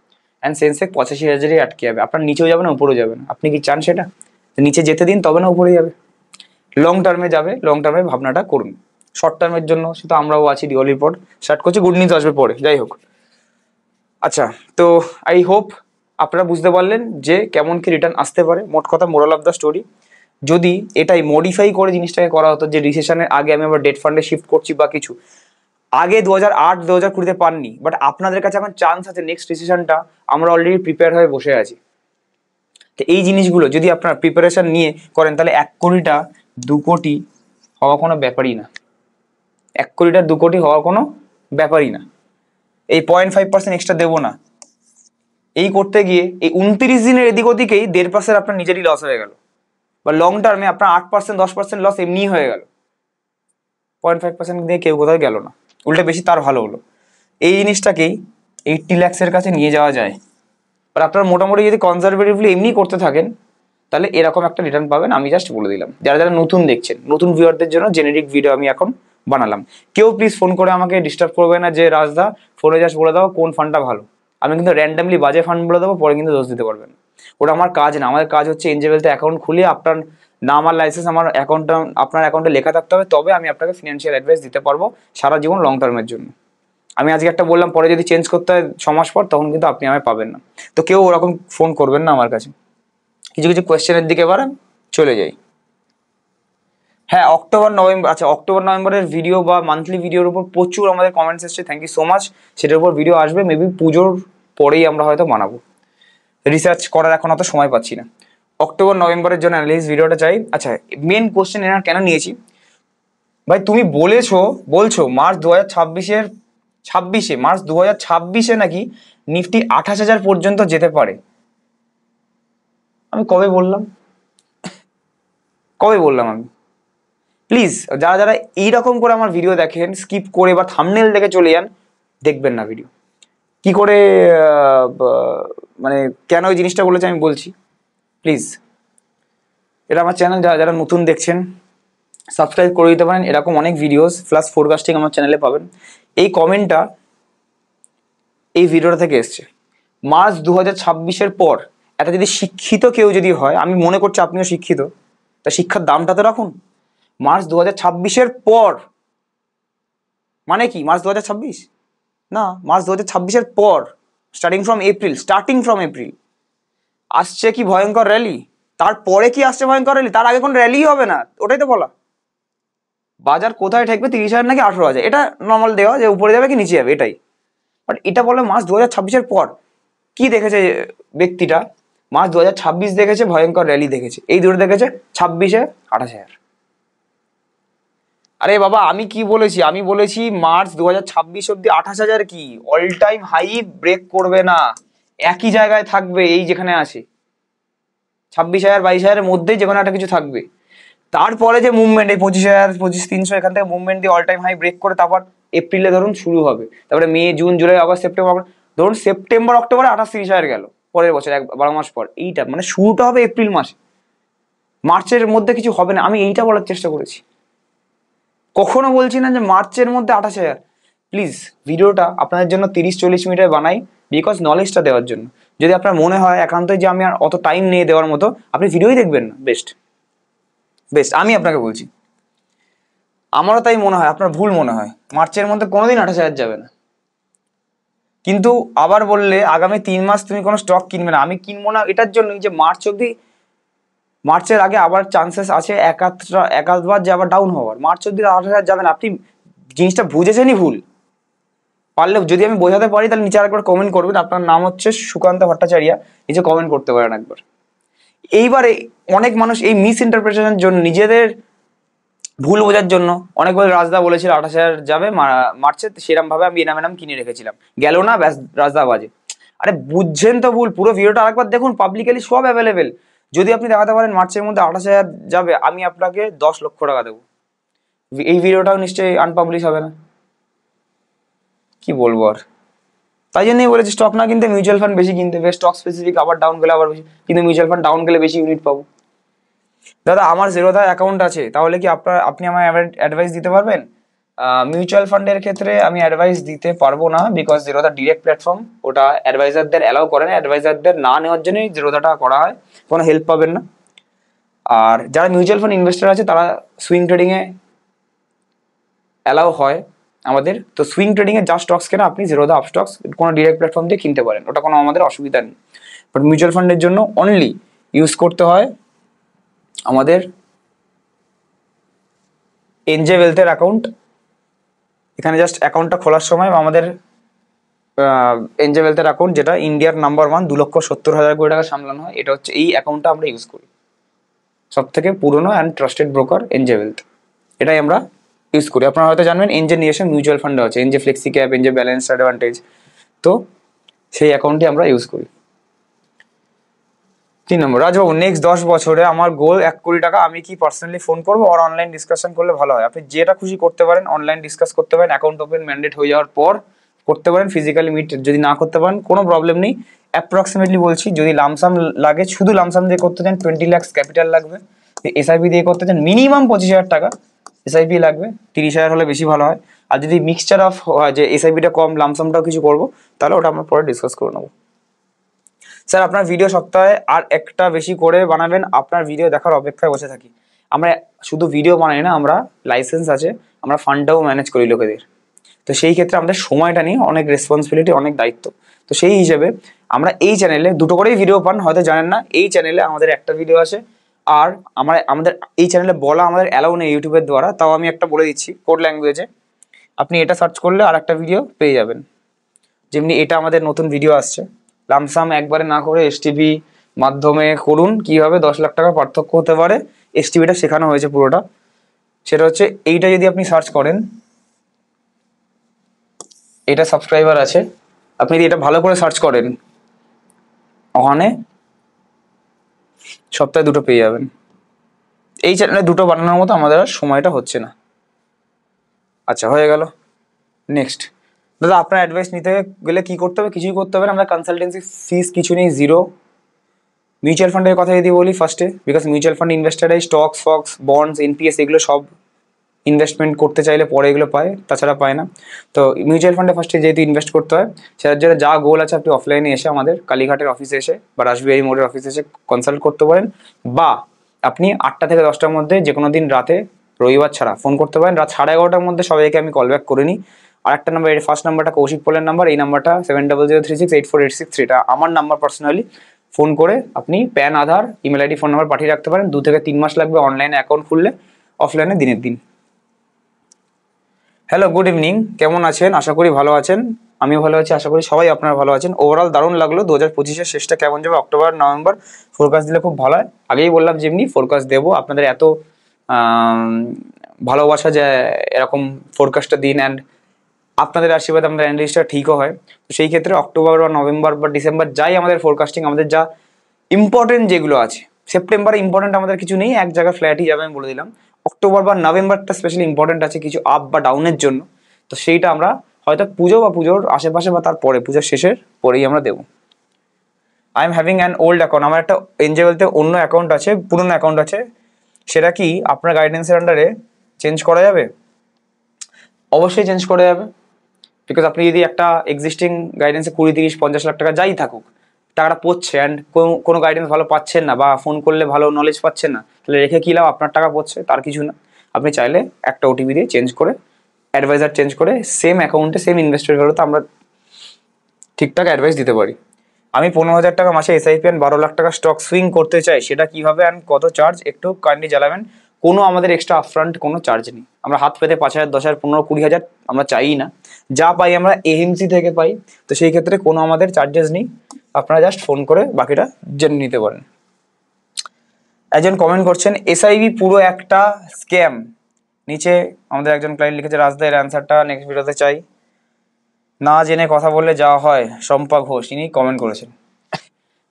অ্যান্ড সেন্সেক্স 85,000-এই আটকে যাবে। আপনার নিচেও যাবে না, উপরেও যাবে না। আপনি কি চান সেটা? নিচে যেতে দিন, তবে না উপরে যাবে। লং টার্মে যাবে, লং টার্মে ভাবনাটা করুন। শর্ট টার্মের জন্য সে তো আমরাও আছি, ডিও রিপোর্ট স্টার্ট করছি, গুড নিউজ আসবে পরে, যাই হোক। আচ্ছা, তো আই হোপ আপনারা বুঝতে পারলেন যে কেমন কি রিটার্ন আসতে পারে। মোট কথা, মোরাল অফ দ্য স্টোরি, যদি এটাই মডিফাই করে জিনিসটাকে করা হতো, যে রিসেশনের আগে আমি আবার ডেট ফান্ডে শিফট করছি বা কিছু, আগে 2008-2020 পাননি, বাট আপনাদের কাছে এখন চান্স আছে। নেক্সট রিসেশনটা আমরা অলরেডি প্রিপেয়ার হয়ে বসে আছি। তো এই জিনিসগুলো যদি আপনারা প্রিপারেশন নিয়ে করেন, তাহলে 1 কোটিটা 2 কোটি হওয়া কোনো ব্যাপারই না। 1 কোটিটা 2 কোটি হওয়া কোনো ব্যাপারই না। এই 0.5% এক্সট্রা দেবো না, এই করতে গিয়ে এই 29 দিনের এদিক ওদিকেই 1.5% আপনার নিজেরই লস হয়ে গেল, বা লং টার্মে আপনার 8%, 10% লস এমনিই হয়ে গেল। 0.5% দিয়ে কেউ কোথাও গেল না, উল্টে বেশি তার ভালো হলো। এই জিনিসটাকেই 80 lakhs-এর কাছে নিয়ে যাওয়া যায়। আর আপনারা মোটামুটি যদি কনজারভেটিভলি এমনি করতে থাকেন, তাহলে এরকম একটা রিটার্ন পাবেন। আমি জাস্ট বলে দিলাম, যারা যারা নতুন দেখছেন, নতুন ভিউয়ারদের জন্য জেনেরিক ভিডিও আমি এখন বানালাম। কেউ প্লিজ ফোন করে আমাকে ডিস্টার্ব করবে না যে রাজদা ফোনে জাস্ট বলে দাও কোন ফান্ডটা ভালো। আমি কিন্তু র্যান্ডামলি বাজে ফান্ড বলে দেবো, পরে কিন্তু দোষ দিতে পারবেন। ওটা আমার কাজ না। আমাদের কাজ হচ্ছে এনজেবেলতে অ্যাকাউন্ট খুলে আপনার নাম আর লাইসেন্স আমার অ্যাকাউন্টটা, আপনার অ্যাকাউন্টে লেখা থাকতে হবে, তবে আমি আপনাকে ফিনান্সিয়াল অ্যাডভাইস দিতে পারবো সারা জীবন, লং টার্মের জন্য। আমি আজকে একটা বললাম, পরে যদি চেঞ্জ করতে হয় 6 মাস পর, তখন কিন্তু আপনি আমায় পাবেন না। তো কেউ ওরকম ফোন করবেন না আমার কাছে। কিছু কিছু কোয়েশ্চেনের দিকে এবার চলে যাই। হ্যাঁ, অক্টোবর নভেম্বর, আচ্ছা অক্টোবর নভেম্বরের ভিডিও বা মান্থলি ভিডিওর উপর প্রচুর আমাদের কমেন্টস এসছে, থ্যাংক ইউ সো মাচ। সেটার উপর ভিডিও আসবে, মেবি পুজোর পরেই আমরা হয়তো বানাবো। রিসার্চ করার এখন অত সময় পাচ্ছি না। অক্টোবর নভেম্বরের জন্য অ্যানালিস্ট ভিডিওটা চাই। আচ্ছা, মেন কোশ্চেন এনার কেন নিয়েছি, ভাই তুমি বলছো মার্চ 2026-এ নাকি নিফটি 28,000 পর্যন্ত যেতে পারে। আমি কবে বললাম আমি? প্লিজ যারা যারা এইরকম করে আমার ভিডিও দেখেন, স্কিপ করে বা থাম্বনেল দেখে চলে যান, দেখবেন না ভিডিও। কি করে মানে কেন ওই জিনিসটা বলেছে আমি বলছি। প্লিজ এটা আমার চ্যানেল, যারা যারা নতুন দেখছেন সাবস্ক্রাইব করে দিতে পারেন। এরকম অনেক ভিডিওস প্লাস ফোরকাস্টিং আমার চ্যানেলে পাবেন। এই কমেন্টটা এই ভিডিওটা থেকে এসছে। মার্চ 2026-এর পর একটা যদি শিক্ষিত কেউ যদি হয়, আমি মনে করছি আপনিও শিক্ষিত, তা শিক্ষার দামটা তো রাখুন। মার্চ 2026-এর পর মানে কি? মার্চ 2026 না, মার্চ 2026-এর পর, স্টার্টিং ফ্রম এপ্রিল আসছে কি ভয়ঙ্কর র্যালি, তারপরে কি আসছে ভয়ঙ্কর র্যালি, তার আগে কোনো র্যালি হবে না, ওটাই তো বলা। বাজার কোথায় ঠেকবে, 30,000 নাকি 18,000, এটা নর্মাল দেওয়া যে উপরে যাবে কি নিচে যাবে এটাই। বাট এটা বলে মার্চ 2026-এর পর। কি দেখেছে ব্যক্তিটা? মার্চ 2026 দেখেছে, ভয়ঙ্কর র্যালি দেখেছে, এই দুটো দেখেছে 26-এ 28,000। আরে বাবা আমি কি বলেছি? আমি বলেছি মার্চ 2026 অব্দি 28,000 কি অল টাইম হাই ব্রেক করবে না, একই জায়গায় থাকবে, এই যেখানে আছে 26,000 22,000-এর মধ্যেই যে কোনো একটা কিছু থাকবে। তারপরে যে মুভমেন্ট, এই 25,000 25,300 এখান থেকে মুভমেন্ট দিয়ে অল টাইম হাই ব্রেক করে তারপর এপ্রিলে ধরুন শুরু হবে, তারপরে May June July August September, ধরুন সেপ্টেম্বর অক্টোবরে 28-30,000 গেল, পরের বছর 12 মাস পর। এইটা মানে শুরুটা হবে এপ্রিল মাসে, মার্চের মধ্যে কিছু হবে না। আমি এইটা বলার চেষ্টা করেছি, কখনো বলছি না যে মার্চের মধ্যে 28,000। প্লিজ ভিডিওটা আপনাদের জন্য 30-40 মিনিটে বানাই, বিকজ নলেজটা দেওয়ার জন্য। যদি আপনার মনে হয় একান্তই যে আমি আর অত টাইম নিয়ে দেওয়ার মতো, আপনি ভিডিওই দেখবেন না, বেস্ট আমি আপনাকে বলছি। আমারও তাই মনে হয়, আপনার ভুল মনে হয়, মার্চের মধ্যে কোনোদিন 28,000 যাবে না। কিন্তু আবার বললে আগামী 3 মাস তুমি কোনো স্টক কিনবে না, আমি কিনবো না এটার জন্যই যে মার্চ অব্দি, মার্চের আগে আবার চান্সেস আছে একাধবার যে আবার ডাউন হওয়ার। মার্চ অব্দি 28,000 যাবেন, আপনি জিনিসটা বুঝেছেনই ভুল। পারলে যদি আমি বোঝাতে পারি তাহলে নিচে আরেকবার কমেন্ট করবেন। আপনার নাম হচ্ছে সুকান্ত ভট্টাচার্য, নিচে কমেন্ট করতে পারেন একবার। এইবারে অনেক মানুষ এই মিস ইন্টারপ্রিটেশনের জন্য, নিজেদের ভুল বোঝার জন্য, অনেক বলে রাজদা বলেছিল 28,000 যাবে মার্চে, সেরকম ভাবে আমি এনাম কিনে রেখেছিলাম, গেল না, ব্যাস রাজদা বাজে। আরে বুঝছেন তো ভুল, পুরো ভিডিওটা আরেকবার দেখুন, পাবলিকালি সব অ্যাভেলেবেল। যদি আপনি দেখাতে পারেন মার্চের মধ্যে 28,000 যাবে, আমি আপনাকে 10 লক্ষ টাকা দেবো। এই ভিডিওটাও নিশ্চয়ই আনপাবলিশ হবে না, কি বলবো আর। তাই জন্যই বলেছি স্টক না কিনতে, মিউচুয়াল ফান্ড বেশি কিনতে হবে। স্টক স্পেসিফিক আবার ডাউন গেলে আবার বেশি, কিন্তু মিউচুয়াল ফান্ড ডাউন গেলে বেশি ইউনিট পাবো। দাদা আমার জিরোধা অ্যাকাউন্ট আছে, তাহলে কি আপনি আমায় অ্যাডভাইস দিতে পারবেন? মিউচুয়াল ফান্ডের ক্ষেত্রে আমি অ্যাডভাইস দিতে পারবো না, বিকজ জিরোধা ডিরেক্ট প্ল্যাটফর্ম, ওটা অ্যাডভাইজারদের অ্যালাউ করে না, অ্যাডভাইজারদের না নেওয়ার জন্যই জিরোধাটা করা হয়, কোনো হেল্প পাবেন না। আর যারা মিউচুয়াল ফান্ড ইনভেস্টার আছে তারা সুইং ট্রেডিংয়ে অ্যালাউ হয় আমাদের, তো সুইং ট্রেডিংয়ে যা স্টকস কেনা আপনি জিরোধা আপ স্টকস কোনো ডিরেক্ট প্ল্যাটফর্ম দিয়ে কিনতে পারেন, ওটা কোনো আমাদের অসুবিধা নেই। বাট মিউচুয়াল ফান্ডের জন্য অনলি ইউজ করতে হয় আমাদের এনজে ওয়েলথের অ্যাকাউন্ট। এখানে জাস্ট অ্যাকাউন্টটা খোলার সময় আমাদের এনজে ওয়েলথের অ্যাকাউন্ট, যেটা ইন্ডিয়ার নাম্বার 1, 2,70,000 কোটি টাকা সামলানো হয়, এটা হচ্ছে এই অ্যাকাউন্টটা আমরা ইউজ করি। সব থেকে পুরনো and trusted broker NJ wealth, এটাই আমরা ইউজ করি। আপনারা হয়তো জানবেন এনজে নিয়েছেন মিউচুয়াল ফান্ডে আছে, NJ flexi cap, NJ balance advantage, তো সেই অ্যাকাউন্টটি আমরা ইউজ করি। 3 নম্বর, রাজবাবু নেক্সট 10 বছরে আমার গোল 1 কোটি টাকা, আমি কি পার্সোনালি ফোন করবো আর অনলাইন ডিসকাশন করলে ভালো হয়? আপনি যেটা খুশি করতে পারেন, অনলাইন ডিসকাস করতে পারেন, অ্যাকাউন্ট ওপেন ম্যান্ডেট হয়ে যাওয়ার পর করতে পারেন, ফিজিক্যালি মিট যদি না করতে পারেন কোনো প্রবলেম নেই। অ্যাপ্রক্সিমেটলি বলছি, যদি লামসাম লাগে, শুধু লামসাম দিয়ে করতে চান 20 লাখ ক্যাপিটাল লাগবে, এসআইপি দিয়ে করতে চান মিনিমাম 25,000 টাকা এসআইপি লাগবে, 30,000 হলে বেশি ভালো হয়। আর যদি মিক্সচার অফ যে এসআইপিটা কম লামসামটাও কিছু করবো, তাহলে ওটা আমরা পরে ডিসকাস করে নেবো। স্যার আপনার ভিডিও সপ্তাহে আর একটা বেশি করে বানাবেন, আপনার ভিডিও দেখার অপেক্ষায় বসে থাকি। আমরা শুধু ভিডিও বানাই না, আমরা লাইসেন্স আছে, আমরা ফান্ডটাও ম্যানেজ করি লোকেদের, তো সেই ক্ষেত্রে আমাদের সময়টা নিয়ে অনেক রেসপন্সিবিলিটি, অনেক দায়িত্ব। তো সেই হিসেবে আমরা এই চ্যানেলে দুটো করেই ভিডিও পান, হয়তো জানেন না, এই চ্যানেলে আমাদের একটা ভিডিও আছে, আর আমাদের এই চ্যানেলে বলা আমাদের অ্যালাউ নেই ইউটিউবের দ্বারা, তাও আমি একটা বলে দিচ্ছি কোড ল্যাঙ্গুয়েজে। আপনি এটা সার্চ করলে আর একটা ভিডিও পেয়ে যাবেন, যেমনি এটা আমাদের নতুন ভিডিও আসছে, লামসাম একবারে না করে এসটিভি মাধ্যমে করুন, কিভাবে 10 লাখ টাকা পার্থক্য হতে পারে, এসটিভিটা শেখানো হয়েছে পুরোটা। সেটা হচ্ছে এইটা, যদি আপনি সার্চ করেন, এটা সাবস্ক্রাইবার আছে, আপনি যদি এটা ভালো করে সার্চ করেন, ওখানে সপ্তাহে দুটো পেয়ে যাবেন। এই চ্যানেলে দুটো বানানোর মতো আমাদের আর সময়টা হচ্ছে না। আচ্ছা, হয়ে গেল। নেক্সট, দাদা আপনার অ্যাডভাইস নিতে গেলে কি করতে হবে? কিছুই করতে হবে না, আমরা কনসালটেন্সি ফিস কিছু নেই, জিরো। মিউচুয়াল ফান্ডের কথা যদি বলি ফার্স্টে, বিকজ মিউচুয়াল ফান্ড ইনভেস্টাররাই স্টকস ফক্স বন্ডস এনপিএস এগুলো সব ইনভেস্টমেন্ট করতে চাইলে পরে এগুলো পায়, তাছাড়া পায় না। তো মিউচুয়াল ফান্ডে ফার্স্টে যেহেতু ইনভেস্ট করতে হয়, সেটার জন্য যা গোল আছে আপনি অফলাইনে এসে আমাদের কালীঘাটের অফিসে এসে বা রাসবিহারী মোড়ের অফিসে এসে কনসাল্ট করতে পারেন, বা আপনি 8টা থেকে 10টার মধ্যে যে কোনো দিন রাতে, রবিবার ছাড়া ফোন করতে পারেন। রাত 11:30টার মধ্যে সবাইকে আমি কল ব্যাক করে নিই। আর একটা নাম্বার, এর ফার্স্ট নাম্বারটা কৌশিক পোলের নাম্বার, এই নাম্বারটা 7003684863, এটা আমার নাম্বার পার্সোনালি। ফোন করে আপনি প্যান, আধার, ইমেল আইডি, ফোন নাম্বার পাঠিয়ে রাখতে পারেন। 2 থেকে 3 মাস লাগবে অনলাইনে অ্যাকাউন্ট খুললে, অফলাইনে দিনের দিন। হ্যালো, গুড ইভিনিং, কেমন আছেন? আশা করি ভালো আছেন, আমিও ভালো আছি, আশা করি সবাই আপনারা ভালো আছেন। ওভারঅল দারুণ লাগলো 2025-এর শেষটা কেমন যাবে, অক্টোবর নভেম্বর ফোরকাস্ট দিলে খুব ভালো হয়। আগেই বললাম যেমনি ফোরকাস্ট দেবো, আপনাদের এত ভালোবাসা যে এরকম ফোরকাস্টটা দিন, অ্যান্ড আপনাদের আশীর্বাদ আমাদের অ্যানালিস্টটা ঠিকও হয়। তো সেই ক্ষেত্রে অক্টোবর বা নভেম্বর বা ডিসেম্বর যাই আমাদের ফোরকাস্টিং, আমাদের যা ইম্পর্টেন্ট যেগুলো আছে, সেপ্টেম্বরে ইম্পর্টেন্ট আমাদের কিছু নেই, এক জায়গায় ফ্ল্যাটই যাবে আমি বলে দিলাম। অক্টোবর বা নভেম্বরটা স্পেশালি ইম্পর্টেন্ট আছে কিছু আপ বা ডাউনের জন্য। তো সেইটা আমরা হয়তো পুজো বা পুজোর আশেপাশে বা তারপরে, পুজোর শেষের পরেই আমরা দেবো। I am having an old account, আমার একটা এনজে বলতে অন্য অ্যাকাউন্ট আছে, পুরনো অ্যাকাউন্ট আছে, সেটা কি আপনার গাইডেন্সের আন্ডারে চেঞ্জ করা যাবে? অবশ্যই চেঞ্জ করা যাবে, বিকজ আপনি যদি একটা এক্সিস্টিং গাইডেন্সে 20, 30, 50 লাখ টাকা যাই থাকুক, টাকাটা পড়ছে অ্যান্ড কোনো গাইডেন্স ভালো পাচ্ছেন না বা ফোন করলে ভালো নলেজ পাচ্ছেন না, তাহলে রেখে কী লাভ? আপনার টাকা পড়ছে, তার কিছু না। আপনি চাইলে একটা ওটিপি দিয়ে চেঞ্জ করে, অ্যাডভাইজার চেঞ্জ করে, সেম অ্যাকাউন্টে সেম ইনভেস্টমেন্ট করতে আমরা ঠিকঠাক অ্যাডভাইস দিতে পারি। আমি 15,000 টাকা মাসে এসআইপি অ্যান্ড 12 লাখ টাকা স্টক সুইং করতে চাই, সেটা কীভাবে অ্যান্ড কত চার্জ একটু কাইন্ডলি জানাবেন। কোনো আমাদের এক্সট্রা আপফ্রন্ট কোনো চার্জ নেই, আমরা হাত পেতে 5,000, 10,000, 15, 20,000 আমরা চাই না, যা পাই আমরা এএমসি থেকে পাই। তো সেই ক্ষেত্রে কোনো আমাদের চার্জেস নেই, আপনারা জাস্ট ফোন করে বাকিটা জেনে নিতে পারেন। একজন কমেন্ট করছেন এসআইবি পুরো একটা স্ক্যাম, নিচে আমাদের একজন ক্লায়েন্ট লিখেছে রাজদা এর অ্যান্সারটা নেক্সট ভিডিওতে চাই, না জেনে কথা বললে যাওয়া হয়, শম্পা ঘোষ ইনি কমেন্ট করেছেন।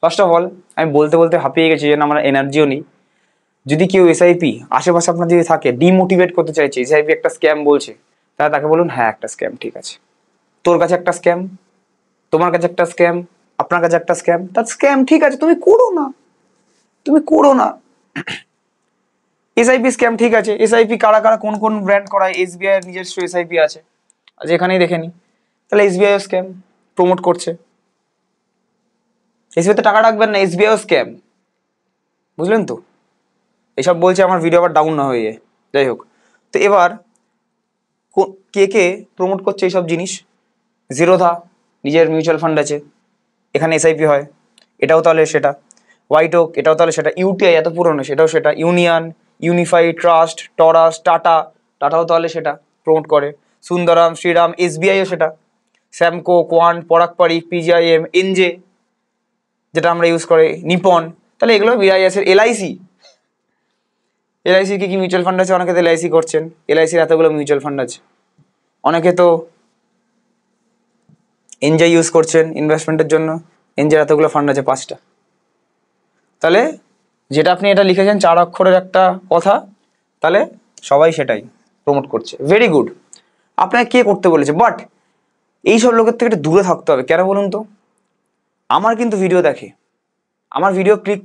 ফার্স্ট অফ অল আমি বলতে বলতে হাঁপিয়ে গেছি, যেন আমার এনার্জিও নেই। যদি কেউ এসআইপি আশেপাশে আপনার যদি থাকে, ডিমোটিভেট করতে চাইছে, এসআইপি একটা স্ক্যাম বলছে, তাহলে তাকে বলুন হ্যাঁ একটা স্ক্যাম, ঠিক আছে, তোর কাছে একটা স্ক্যাম, তোমার কাছে একটা স্ক্যাম, আপনার কাছে একটা স্ক্যাম, তার স্ক্যাম, ঠিক আছে, তুমি করো না, তুমি করো না। এসআইপি স্ক্যাম, ঠিক আছে, এসআইপি কারা কারা কোন কোন ব্র্যান্ড করায়, এসবিআই এর নিজস্ব এসআইপি আছে, যেখানেই দেখে নি, তাহলে এসবিআই স্ক্যাম প্রমোট করছে। এসবিআইতে টাকা রাখবেন না, এসবিআই স্ক্যাম, বুঝলেন তো? এইসব বলছে আমার ভিডিও আবার ডাউন না হয়ে যায়, যাই হোক। তো এবার কে কে প্রমোট করছে এইসব জিনিস? জিরোধা নিজের মিউচুয়াল ফান্ড আছে, এখানে এসআইপি হয়, এটাও তাহলে সেটা। হোয়াইট ওক, এটাও তাহলে সেটা। ইউটিআই এত পুরনো, সেটাও সেটা। ইউনিয়ন, ইউনিফাই, ট্রাস্ট, টরাস, টাটাও তাহলে সেটা প্রমোট করে। সুন্দরাম, শ্রীরাম, এসবিআইও সেটা। স্যামকো, কোয়ান্ট, পরাগপাড়ি, পিজিআইএম, এনজে যেটা আমরা ইউজ করি, নিপন, তাহলে এগুলো বিআইএসের। এলআইসি কি মিউচুয়াল ফান্ড আছে? অনেকে তো এলআইসি করছেন, এলআইসির এতগুলো মিউচুয়াল ফান্ড আছে। অনেকে তো এনজে ইউজ করছেন ইনভেস্টমেন্টের জন্য, এনজের এতগুলো ফান্ড আছে, 5টা। তাহলে যেটা আপনি এটা লিখেছেন 4 অক্ষরের একটা কথা, তাহলে সবাই সেটাই প্রমোট করছে, ভেরি গুড। আপনাকে কে করতে বলেছে? বাট এইসব লোকের থেকে একটু দূরে থাকতে হবে। কেন বলুন তো? আমার কিন্তু ভিডিও দেখে, আমার ভিডিও ক্লিক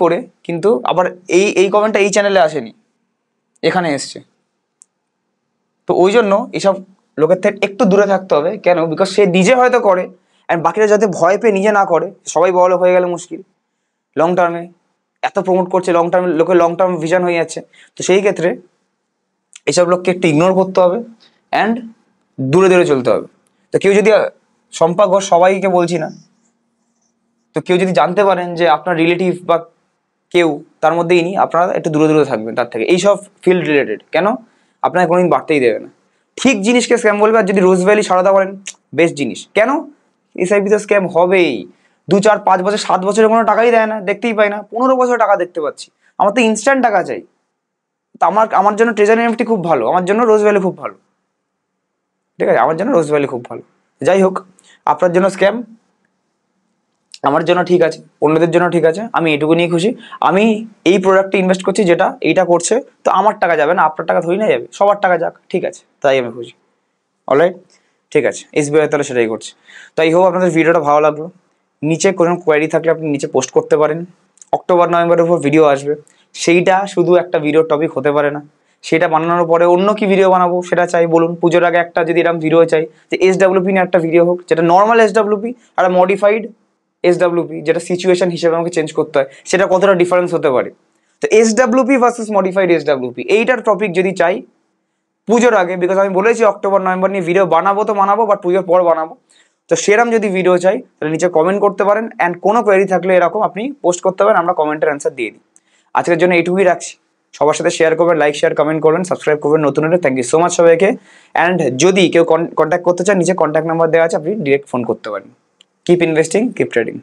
করে কিন্তু আবার এই কমেন্টটা এই চ্যানেলে আসেনি, এখানে এসছে। তো ওই জন্য এইসব লোকের থেকে একটু দূরে থাকতে হবে। কেন? বিকজ সে নিজে হয়তো করে, অ্যান্ড বাকিরা যাতে ভয় পেয়ে নিজে না করে, সবাই বড় হয়ে গেলে মুশকিল লং টার্মে। এত প্রমোট করছে, লং টার্মে লোকের লং টার্ম ভিশন হয়ে যাচ্ছে। তো সেই ক্ষেত্রে এইসব লোককে একটু ইগনোর করতে হবে অ্যান্ড দূরে দূরে চলতে হবে। তো কেউ যদি, শম্পা ঘোষ সবাইকে বলছি না, তো কেউ যদি জানতে পারেন যে আপনার রিলেটিভ বা কেউ তার মধ্যেই নি, আপনারা একটু দূরে দূরে থাকবেন তার থেকে, এইসব ফিল্ড রিলেটেড। কেন? আপনাকে কোনোদিন বাড়তেই দেবে না। ঠিক জিনিসকে স্ক্যাম বলবে। আর যদি রোজ ভ্যালি সারদা বলেন বেস্ট জিনিস, কেন? এসআইপি তো স্ক্যাম হবেই। 2, 4, 5 বছর, 7 বছরে কোনো টাকাই দেয় না, দেখতেই পাই না। 15 বছর টাকা দেখতে পাচ্ছি, আমার তো ইনস্ট্যান্ট টাকা চাই। তো আমার জন্য ট্রেজারি এনএফটি খুব ভালো, আমার জন্য রোজ ভ্যালি খুব ভালো, ঠিক আছে, আমার জন্য রোজ ভ্যালি খুব ভালো। যাই হোক, আপনার জন্য স্ক্যাম, আমার জন্য ঠিক আছে, অন্যদের জন্য ঠিক আছে, আমি এটুকু নিয়ে খুশি। আমি এই প্রোডাক্টে ইনভেস্ট করছি যেটা এইটা করছে, তো আমার টাকা যাবে না, আপনার টাকা ধরি না যাবে, সবার টাকা যাক, ঠিক আছে, তাই আমি খুশি। অলরাইট, ঠিক আছে, এসবিআই তাহলে সেটাই করছে। তো এই হোপ আপনাদের ভিডিওটা ভালো লাগলো। নিচে কোনো কোয়ারি থাকলে আপনি নিচে পোস্ট করতে পারেন। অক্টোবর নভেম্বরের উপর ভিডিও আসবে, সেইটা শুধু একটা ভিডিওর টপিক হতে পারে না, সেটা বানানোর পরে অন্য কি ভিডিও বানাবো সেটা চাই বলুন। পুজোর আগে একটা যদি এরকম ভিডিও চাই যে এসডাব্লিউপি নিয়ে একটা ভিডিও হোক, যেটা নর্মাল এসডাব্লিউপি আর মডিফাইড এসডাব্লিউপি, যেটা সিচুয়েশন হিসেবে আমাকে চেঞ্জ করতে হয়, সেটা কতটা ডিফারেন্স হতে পারে। তো এসডাব্লিউপি ভার্সেস মডিফাইড এসডাব্লিউপি এইটার টপিক যদি চাই পুজোর আগে, বিকজ আমি বলেছি অক্টোবর নভেম্বর নিয়ে ভিডিও বানাবো, তো বানাবো, বাট পুজোর পর বানাবো। তো সেরকম যদি ভিডিও চাই তাহলে নিচে কমেন্ট করতে পারেন, অ্যান্ড কোনো কোয়েরি থাকলে এরকম আপনি পোস্ট করতে পারেন, আমরা কমেন্টের অ্যান্সার দিয়ে দিই। আজকের জন্য এইটুকুই রাখছি। সবার সাথে শেয়ার করবেন, লাইক শেয়ার কমেন্ট করবেন, সাবস্ক্রাইব করবেন নতুন হলে। থ্যাংক ইউ সো মাচ সবাইকে। অ্যান্ড যদি কেউ কন্ট্যাক্ট করতে চান, নিচে কন্ট্যাক্ট নাম্বার দেওয়া আছে, আপনি ডিরেক্ট ফোন করতে পারেন। Keep investing, keep trading.